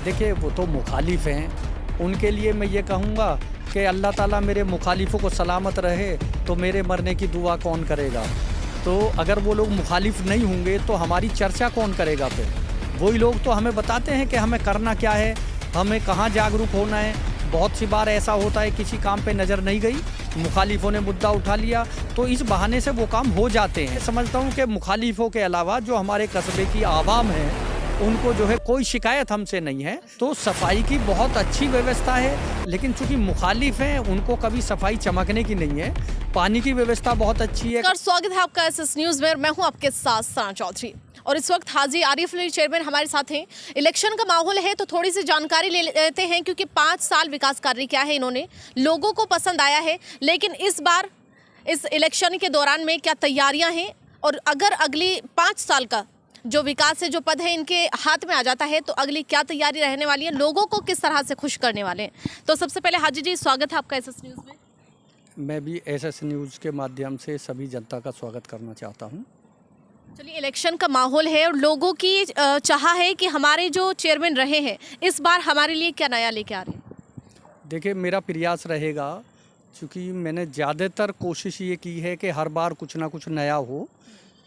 देखिए वो तो मुखालिफ हैं, उनके लिए मैं ये कहूँगा कि अल्लाह ताला मेरे मुखालिफों को सलामत रहे तो मेरे मरने की दुआ कौन करेगा। तो अगर वो लोग मुखालिफ नहीं होंगे तो हमारी चर्चा कौन करेगा। फिर वही लोग तो हमें बताते हैं कि हमें करना क्या है, हमें कहाँ जागरूक होना है। बहुत सी बार ऐसा होता है किसी काम पे नज़र नहीं गई, मुखालिफों ने मुद्दा उठा लिया तो इस बहाने से वो काम हो जाते हैं। समझता हूँ कि मुखालिफों के अलावा जो हमारे कस्बे की आवाम है उनको जो है कोई शिकायत हमसे नहीं है। तो सफाई की बहुत अच्छी व्यवस्था है, लेकिन चूंकि मुखालिफ हैं उनको कभी सफाई चमकने की नहीं है। पानी की व्यवस्था बहुत अच्छी है। स्वागत है आपका एसएस न्यूज़ में। मैं हूं आपके साथ सना चौधरी और इस वक्त हाजी आरिफ अली चेयरमैन हमारे साथ हैं। इलेक्शन का माहौल है तो थोड़ी सी जानकारी ले लेते हैं, क्योंकि 5 साल विकास कार्य किया है इन्होंने, लोगों को पसंद आया है। लेकिन इस बार इस इलेक्शन के दौरान में क्या तैयारियां हैं, और अगर अगली 5 साल का जो विकास है, जो पद है इनके हाथ में आ जाता है तो अगली क्या तैयारी रहने वाली है, लोगों को किस तरह से खुश करने वाले हैं। तो सबसे पहले हाजी जी, स्वागत है आपका एसएस न्यूज़ में। मैं भी एसएस न्यूज़ के माध्यम से सभी जनता का स्वागत करना चाहता हूं। चलिए, इलेक्शन का माहौल है और लोगों की चाह है कि हमारे जो चेयरमैन रहे हैं इस बार हमारे लिए क्या नया लेके आ रहे हैं। देखिए मेरा प्रयास रहेगा, क्योंकि मैंने ज़्यादातर कोशिश ये की है कि हर बार कुछ ना कुछ नया हो।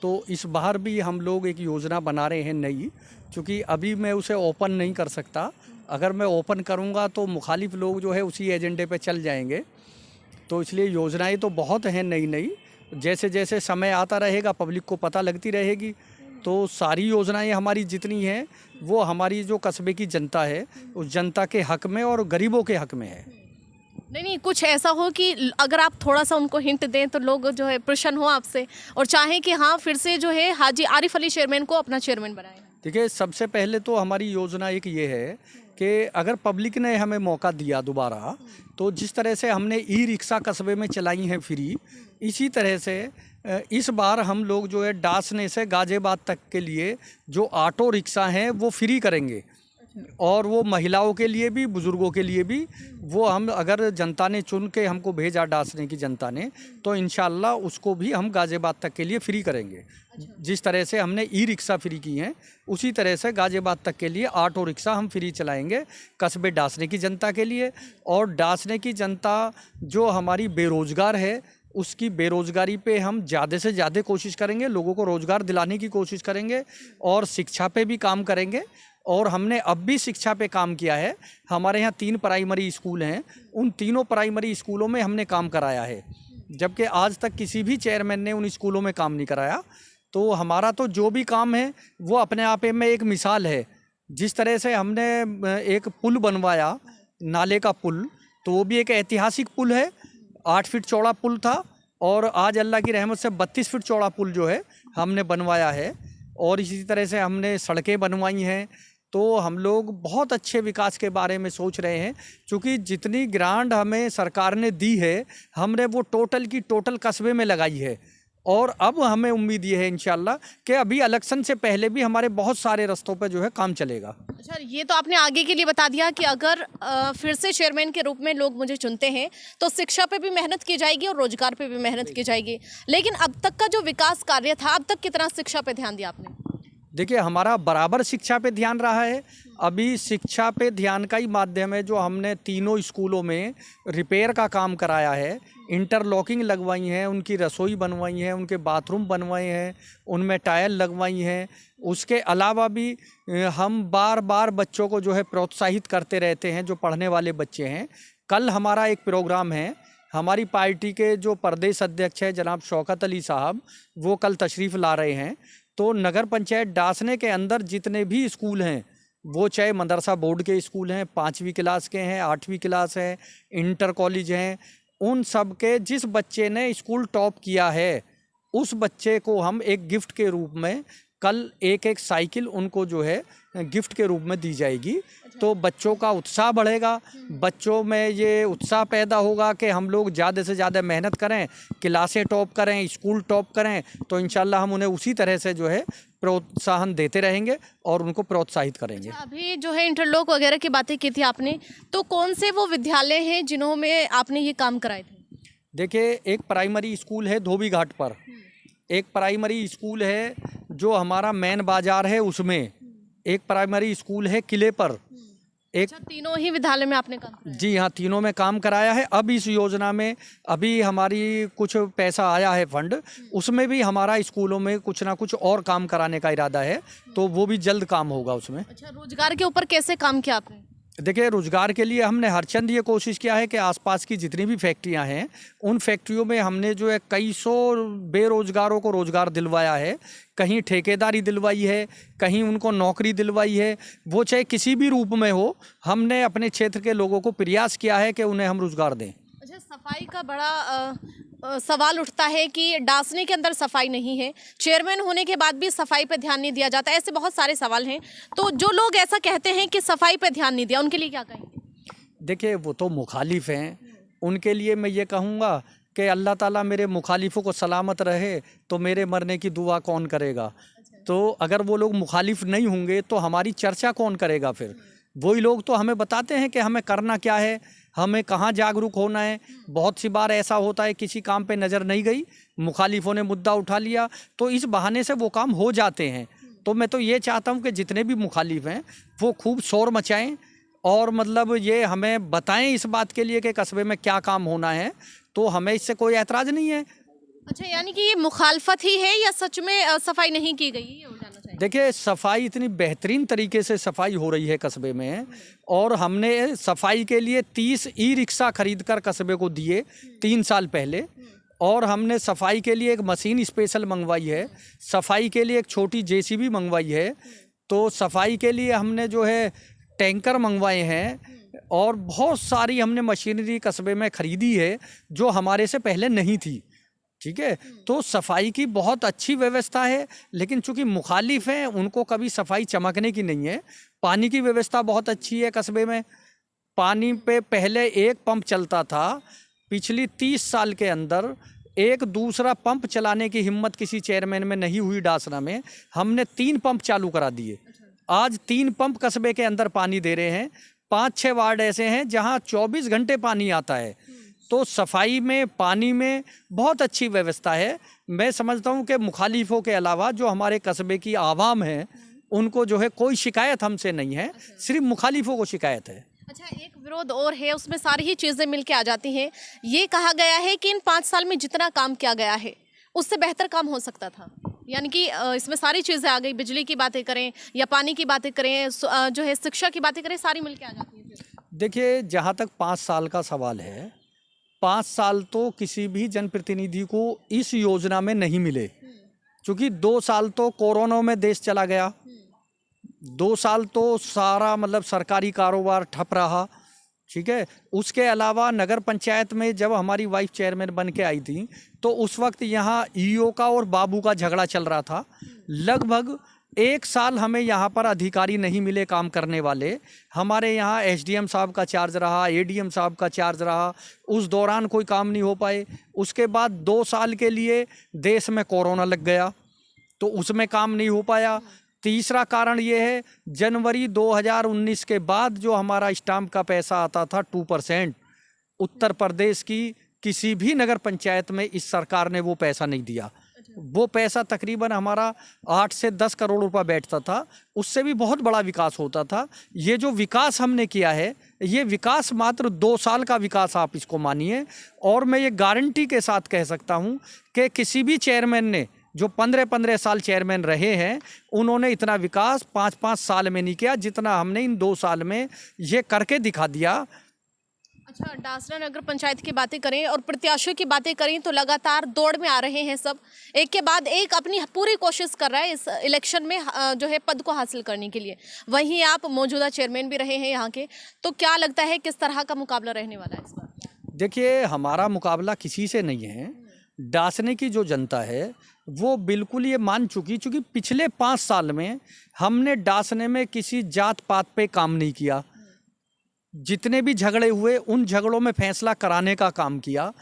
तो इस बार भी हम लोग एक योजना बना रहे हैं नई, क्योंकि अभी मैं उसे ओपन नहीं कर सकता। अगर मैं ओपन करूंगा तो मुखालिफ लोग जो है उसी एजेंडे पे चल जाएंगे। तो इसलिए योजनाएं तो बहुत हैं नई नई, जैसे जैसे समय आता रहेगा पब्लिक को पता लगती रहेगी। तो सारी योजनाएं हमारी जितनी हैं वो हमारी जो कस्बे की जनता है उस जनता के हक में और गरीबों के हक में है। नहीं, कुछ ऐसा हो कि अगर आप थोड़ा सा उनको हिंट दें तो लोग जो है प्रसन्न हो आपसे और चाहें कि हाँ फिर से जो है हाजी आरिफ अली चेयरमैन को अपना चेयरमैन बनाएं। देखिए सबसे पहले तो हमारी योजना एक ये है कि अगर पब्लिक ने हमें मौका दिया दोबारा, तो जिस तरह से हमने ई रिक्शा कस्बे में चलाई हैं फ्री, इसी तरह से इस बार हम लोग जो है डासने से गाजियाबाद तक के लिए जो ऑटो रिक्शा हैं वो फ्री करेंगे। और वो महिलाओं के लिए भी, बुज़ुर्गों के लिए भी, वो हम अगर जनता ने चुन के हमको भेजा डासने की जनता ने, तो इंशाल्लाह उसको भी हम गाजियाबाद तक के लिए फ्री करेंगे। जिस तरह से हमने ई रिक्शा फ्री की हैं उसी तरह से गाजियाबाद तक के लिए ऑटो रिक्शा हम फ्री चलाएंगे कस्बे डासने की जनता के लिए। और डासने की जनता जो हमारी बेरोज़गार है उसकी बेरोज़गारी पे हम ज़्यादा से ज़्यादा कोशिश करेंगे, लोगों को रोज़गार दिलाने की कोशिश करेंगे और शिक्षा पे भी काम करेंगे। और हमने अब भी शिक्षा पे काम किया है। हमारे यहाँ 3 प्राइमरी स्कूल हैं, उन तीनों प्राइमरी स्कूलों में हमने काम कराया है, जबकि आज तक किसी भी चेयरमैन ने उन स्कूलों में काम नहीं कराया। तो हमारा तो जो भी काम है वो अपने आप में एक मिसाल है। जिस तरह से हमने एक पुल बनवाया, नाले का पुल, तो वो भी एक ऐतिहासिक पुल है। 8 फीट चौड़ा पुल था और आज अल्लाह की रहमत से 32 फीट चौड़ा पुल जो है हमने बनवाया है। और इसी तरह से हमने सड़कें बनवाई हैं। तो हम लोग बहुत अच्छे विकास के बारे में सोच रहे हैं, क्योंकि जितनी ग्रांट हमें सरकार ने दी है हमने वो टोटल की टोटल कस्बे में लगाई है। और अब हमें उम्मीद ये है इंशाल्लाह कि अभी इलेक्शन से पहले भी हमारे बहुत सारे रास्तों पर जो है काम चलेगा। अच्छा, ये तो आपने आगे के लिए बता दिया कि अगर फिर से चेयरमैन के रूप में लोग मुझे चुनते हैं तो शिक्षा पे भी मेहनत की जाएगी और रोजगार पे भी मेहनत की जाएगी। लेकिन अब तक का जो विकास कार्य था, अब तक कितना शिक्षा पे ध्यान दिया आपने? देखिए हमारा बराबर शिक्षा पे ध्यान रहा है। अभी शिक्षा पे ध्यान का ही माध्यम है जो हमने तीनों स्कूलों में रिपेयर का काम कराया है, इंटरलॉकिंग लगवाई हैं, उनकी रसोई बनवाई है, उनके बाथरूम बनवाए हैं, उनमें टाइल लगवाई हैं। उसके अलावा भी हम बार बार बच्चों को जो है प्रोत्साहित करते रहते हैं, जो पढ़ने वाले बच्चे हैं। कल हमारा एक प्रोग्राम है, हमारी पार्टी के जो प्रदेश अध्यक्ष है जनाब शौकत अली साहब, वो कल तशरीफ़ ला रहे हैं। तो नगर पंचायत डासने के अंदर जितने भी स्कूल हैं, वो चाहे मदरसा बोर्ड के स्कूल हैं, 5वीं क्लास के हैं, 8वीं क्लास हैं, इंटर कॉलेज हैं, उन सब के जिस बच्चे ने स्कूल टॉप किया है उस बच्चे को हम एक गिफ्ट के रूप में कल एक साइकिल उनको जो है गिफ्ट के रूप में दी जाएगी। तो बच्चों का उत्साह बढ़ेगा, बच्चों में ये उत्साह पैदा होगा कि हम लोग ज़्यादा से ज़्यादा मेहनत करें, क्लासें टॉप करें, स्कूल टॉप करें। तो इंशाल्लाह हम उन्हें उसी तरह से जो है प्रोत्साहन देते रहेंगे और उनको प्रोत्साहित करेंगे। अभी जो है इंटरलॉक वगैरह की बातें की थी आपने, तो कौन से वो विद्यालय हैं जिन्हों में आपने ये काम कराए थे? देखिए एक प्राइमरी स्कूल है धोबी घाट पर, एक प्राइमरी स्कूल है जो हमारा मेन बाज़ार है उसमें, एक प्राइमरी स्कूल है किले पर, एक अच्छा, तीनों ही विद्यालय में आपने काम किया? जी हाँ, तीनों में काम कराया है। अब इस योजना में अभी हमारी कुछ पैसा आया है फंड, उसमें भी हमारा स्कूलों में कुछ ना कुछ और काम कराने का इरादा है, तो वो भी जल्द काम होगा उसमें। अच्छा, रोजगार के ऊपर कैसे काम किया आपने? देखिए, रोजगार के लिए हमने हर चंद ये कोशिश किया है कि आसपास की जितनी भी फैक्ट्रियां हैं, उन फैक्ट्रियों में हमने जो है कई सौ बेरोजगारों को रोजगार दिलवाया है। कहीं ठेकेदारी दिलवाई है, कहीं उनको नौकरी दिलवाई है, वो चाहे किसी भी रूप में हो। हमने अपने क्षेत्र के लोगों को प्रयास किया है कि उन्हें हम रोजगार दें। अच्छा, सफाई का बड़ा सवाल उठता है कि डासनी के अंदर सफाई नहीं है, चेयरमैन होने के बाद भी सफाई पे ध्यान नहीं दिया जाता, ऐसे बहुत सारे सवाल हैं। तो जो लोग ऐसा कहते हैं कि सफाई पे ध्यान नहीं दिया, उनके लिए क्या कहेंगे? देखिए, वो तो मुखालिफ हैं, उनके लिए मैं ये कहूँगा कि अल्लाह ताला मेरे मुखालिफों को सलामत रहे, तो मेरे मरने की दुआ कौन करेगा। तो अगर वो लोग मुखालिफ नहीं होंगे तो हमारी चर्चा कौन करेगा फिर? वही लोग तो हमें बताते हैं कि हमें करना क्या है, हमें कहाँ जागरूक होना है। बहुत सी बार ऐसा होता है किसी काम पे नज़र नहीं गई, मुखालिफों ने मुद्दा उठा लिया, तो इस बहाने से वो काम हो जाते हैं। तो मैं तो ये चाहता हूँ कि जितने भी मुखालिफ हैं वो खूब शोर मचाएं और मतलब ये हमें बताएं इस बात के लिए कि कस्बे में क्या काम होना है, तो हमें इससे कोई ऐतराज़ नहीं है। अच्छा, यानी कि ये मुखालफत ही है या सच में सफाई नहीं की गई, ये हो जाना चाहिए? देखिए, सफाई इतनी बेहतरीन तरीके से सफाई हो रही है कस्बे में, और हमने सफाई के लिए 30 ई रिक्शा खरीद कर कस्बे को दिए 3 साल पहले, और हमने सफाई के लिए एक मशीन स्पेशल मंगवाई है, सफाई के लिए एक छोटी जेसीबी मंगवाई है, तो सफाई के लिए हमने जो है टैंकर मंगवाए हैं, और बहुत सारी हमने मशीनरी कस्बे में खरीदी है जो हमारे से पहले नहीं थी। ठीक है, तो सफाई की बहुत अच्छी व्यवस्था है, लेकिन चूंकि मुखालिफ हैं उनको कभी सफाई चमकने की नहीं है। पानी की व्यवस्था बहुत अच्छी है कस्बे में। पानी पे पहले एक पंप चलता था, पिछली 30 साल के अंदर एक दूसरा पंप चलाने की हिम्मत किसी चेयरमैन में नहीं हुई डासना में। हमने 3 पंप चालू करा दिए। आज 3 पंप कस्बे के अंदर पानी दे रहे हैं। 5-6 वार्ड ऐसे हैं जहां 24 घंटे पानी आता है। तो सफाई में, पानी में बहुत अच्छी व्यवस्था है। मैं समझता हूं कि मुखालिफों के अलावा जो हमारे कस्बे की आवाम है उनको जो है कोई शिकायत हमसे नहीं है, सिर्फ मुखालिफों को शिकायत है। अच्छा, एक विरोध और है, उसमें सारी ही चीज़ें मिलके आ जाती हैं। ये कहा गया है कि इन 5 साल में जितना काम किया गया है उससे बेहतर काम हो सकता था। यानी कि इसमें सारी चीज़ें आ गई, बिजली की बातें करें या पानी की बातें करें, जो है शिक्षा की बातें करें, सारी मिलके आ जाती है। देखिए, जहाँ तक 5 साल का सवाल है, 5 साल तो किसी भी जनप्रतिनिधि को इस योजना में नहीं मिले, क्योंकि 2 साल तो कोरोना में देश चला गया, 2 साल तो सारा मतलब सरकारी कारोबार ठप रहा। ठीक है, उसके अलावा नगर पंचायत में जब हमारी वाइफ चेयरमैन बन के आई थी तो उस वक्त यहाँ ईओ का और बाबू का झगड़ा चल रहा था। लगभग 1 साल हमें यहाँ पर अधिकारी नहीं मिले काम करने वाले। हमारे यहाँ एसडीएम साहब का चार्ज रहा, एडीएम साहब का चार्ज रहा, उस दौरान कोई काम नहीं हो पाए। उसके बाद 2 साल के लिए देश में कोरोना लग गया तो उसमें काम नहीं हो पाया। तीसरा कारण ये है, जनवरी 2019 के बाद जो हमारा स्टाम्प का पैसा आता था 2%, उत्तर प्रदेश की किसी भी नगर पंचायत में इस सरकार ने वो पैसा नहीं दिया। वो पैसा तकरीबन हमारा 8 से 10 करोड़ रुपया बैठता था, उससे भी बहुत बड़ा विकास होता था। ये जो विकास हमने किया है, ये विकास मात्र 2 साल का विकास आप इसको मानिए। और मैं ये गारंटी के साथ कह सकता हूँ कि किसी भी चेयरमैन ने जो 15-15 साल चेयरमैन रहे हैं, उन्होंने इतना विकास 5-5 साल में नहीं किया जितना हमने इन 2 साल में ये करके दिखा दिया। अच्छा, डासना नगर पंचायत की बातें करें और प्रत्याशियों की बातें करें तो लगातार दौड़ में आ रहे हैं सब, एक के बाद एक अपनी पूरी कोशिश कर रहा है इस इलेक्शन में जो है पद को हासिल करने के लिए। वहीं आप मौजूदा चेयरमैन भी रहे हैं यहाँ के, तो क्या लगता है किस तरह का मुकाबला रहने वाला है इस बार? देखिए, हमारा मुकाबला किसी से नहीं है। डासने की जो जनता है वो बिल्कुल ये मान चुकी, चूँकि पिछले 5 साल में हमने डासने में किसी जात पात पे काम नहीं किया। जितने भी झगड़े हुए उन झगड़ों में फैसला कराने का काम किया।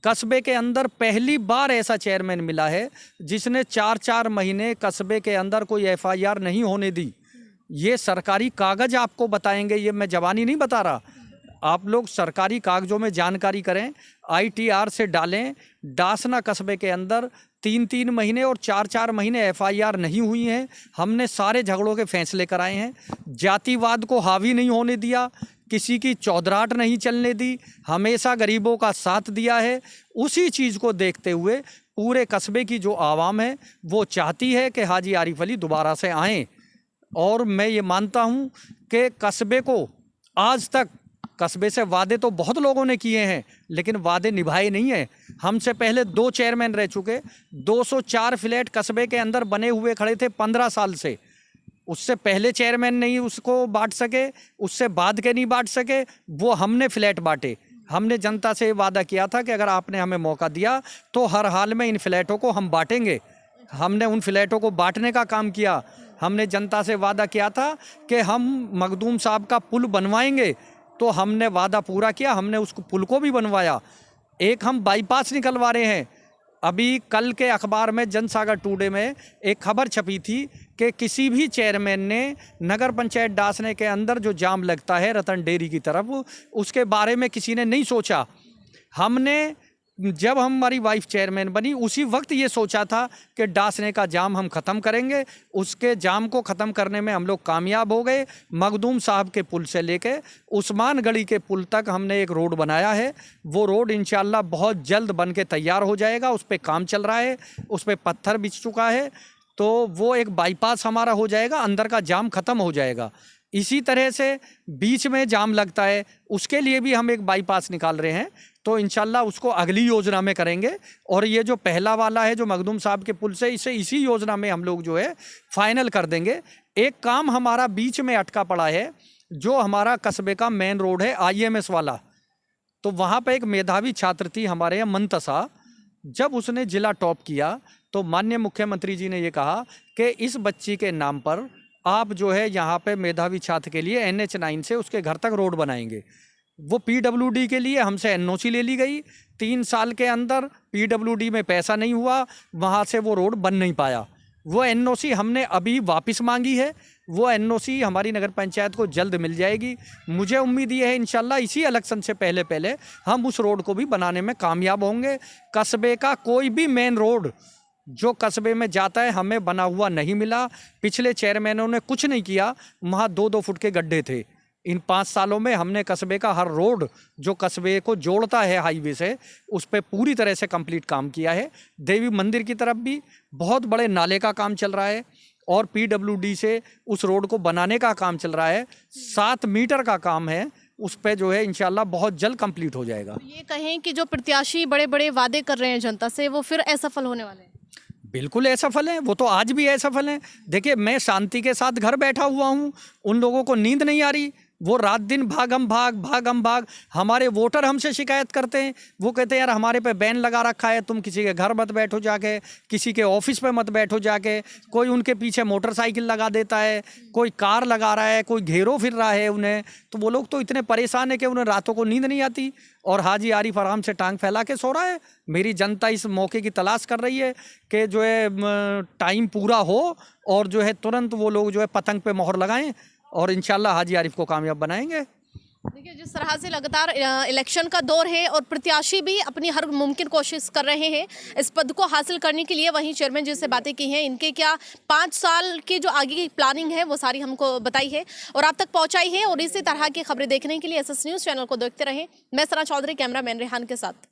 कस्बे के अंदर पहली बार ऐसा चेयरमैन मिला है जिसने 4-4 महीने कस्बे के अंदर कोई एफआईआर नहीं होने दी। ये सरकारी कागज़ आपको बताएंगे, ये मैं जबानी नहीं बता रहा। आप लोग सरकारी कागजों में जानकारी करें, ITR से डालें। डासना कस्बे के अंदर 3-3 महीने और 4-4 महीने FIR नहीं हुई हैं। हमने सारे झगड़ों के फैसले कराए हैं। जातिवाद को हावी नहीं होने दिया, किसी की चौधराहट नहीं चलने दी, हमेशा गरीबों का साथ दिया है। उसी चीज़ को देखते हुए पूरे कस्बे की जो आवाम है वो चाहती है कि हाजी आरिफ अली दोबारा से आएँ। और मैं ये मानता हूँ कि कस्बे को आज तक, कस्बे से वादे तो बहुत लोगों ने किए हैं लेकिन वादे निभाए नहीं हैं। हमसे पहले 2 चेयरमैन रह चुके, 204 फ्लैट कस्बे के अंदर बने हुए खड़े थे 15 साल से। उससे पहले चेयरमैन नहीं उसको बांट सके, उससे बाद के नहीं बांट सके, वो हमने फ्लैट बांटे। हमने जनता से वादा किया था कि अगर आपने हमें मौका दिया तो हर हाल में इन फ्लैटों को हम बांटेंगे। हमने उन फ्लैटों को बांटने का काम किया। हमने जनता से वादा किया था कि हम मखदूम साहब का पुल बनवाएंगे, तो हमने वादा पूरा किया, हमने उस पुल को भी बनवाया। एक हम बाईपास निकलवा रहे हैं। अभी कल के अखबार में जनसागर टुडे में एक खबर छपी थी कि किसी भी चेयरमैन ने नगर पंचायत डासने के अंदर जो जाम लगता है रतन डेयरी की तरफ, उसके बारे में किसी ने नहीं सोचा। हमने जब हमारी वाइफ चेयरमैन बनी उसी वक्त ये सोचा था कि डासने का जाम हम ख़त्म करेंगे। उसके जाम को ख़त्म करने में हम लोग कामयाब हो गए। मखदूम साहब के पुल से लेके उस्मान गढ़ी के पुल तक हमने एक रोड बनाया है। वो रोड इंशाल्लाह बहुत जल्द बन के तैयार हो जाएगा। उस पर काम चल रहा है, उस पर पत्थर बिछ चुका है, तो वो एक बाईपास हमारा हो जाएगा, अंदर का जाम ख़त्म हो जाएगा। इसी तरह से बीच में जाम लगता है, उसके लिए भी हम एक बाईपास निकाल रहे हैं, तो इंशाल्लाह उसको अगली योजना में करेंगे। और ये जो पहला वाला है जो मखदूम साहब के पुल से, इसे इसी योजना में हम लोग जो है फाइनल कर देंगे। एक काम हमारा बीच में अटका पड़ा है, जो हमारा कस्बे का मेन रोड है IMS वाला। तो वहाँ पे एक मेधावी छात्र थी हमारे यहाँ मंतसा, जब उसने जिला टॉप किया तो माननीय मुख्यमंत्री जी ने ये कहा कि इस बच्ची के नाम पर आप जो है यहाँ पे मेधावी छात्र के लिए NH9 से उसके घर तक रोड बनाएंगे। वो PWD के लिए हमसे NOC ले ली गई। 3 साल के अंदर PWD में पैसा नहीं हुआ, वहाँ से वो रोड बन नहीं पाया। वो NOC हमने अभी वापस मांगी है। वो NOC हमारी नगर पंचायत को जल्द मिल जाएगी। मुझे उम्मीद ये है इंशाल्लाह इसी इलेक्शन से पहले पहले हम उस रोड को भी बनाने में कामयाब होंगे। कस्बे का कोई भी मेन रोड जो कस्बे में जाता है हमें बना हुआ नहीं मिला। पिछले चेयरमैनों ने कुछ नहीं किया, वहाँ 2-2 फुट के गड्ढे थे। इन 5 सालों में हमने कस्बे का हर रोड जो कस्बे को जोड़ता है हाईवे से, उस पर पूरी तरह से कंप्लीट काम किया है। देवी मंदिर की तरफ भी बहुत बड़े नाले का काम चल रहा है और PWD से उस रोड को बनाने का काम चल रहा है। 7 मीटर का काम है, उस पे जो है इंशाल्लाह बहुत जल्द कंप्लीट हो जाएगा। ये कहें कि जो प्रत्याशी बड़े बड़े वादे कर रहे हैं जनता से, वो फिर असफल होने वाले हैं? बिल्कुल असफल हैं, वो तो आज भी असफल हैं। देखिए, मैं शांति के साथ घर बैठा हुआ हूँ, उन लोगों को नींद नहीं आ रही। वो रात दिन भाग हम भाग। हमारे वोटर हमसे शिकायत करते हैं, वो कहते हैं यार हमारे पे बैन लगा रखा है, तुम किसी के घर मत बैठो जाके, किसी के ऑफिस पे मत बैठो जाके। कोई उनके पीछे मोटरसाइकिल लगा देता है, कोई कार लगा रहा है, कोई घेरो फिर रहा है उन्हें। तो वो लोग तो इतने परेशान है कि उन्हें रातों को नींद नहीं आती और हाजी आरिफ आराम से टांग फैला के सो रहा है। मेरी जनता इस मौके की तलाश कर रही है कि जो है टाइम पूरा हो और जो है तुरंत वो लोग जो है पतंग पे मोहर लगाएं और इंशाल्लाह हाजी आरिफ को कामयाब बनाएंगे। देखिए, जिस तरह से लगातार इलेक्शन का दौर है और प्रत्याशी भी अपनी हर मुमकिन कोशिश कर रहे हैं इस पद को हासिल करने के लिए, वहीं चेयरमैन जिससे बातें की हैं, इनके क्या 5 साल की जो आगे की प्लानिंग है वो सारी हमको बताई है और आप तक पहुंचाई है। और इसी तरह की खबरें देखने के लिए SS न्यूज़ चैनल को देखते रहें। मैं सना चौधरी, कैमरामैन रेहान के साथ।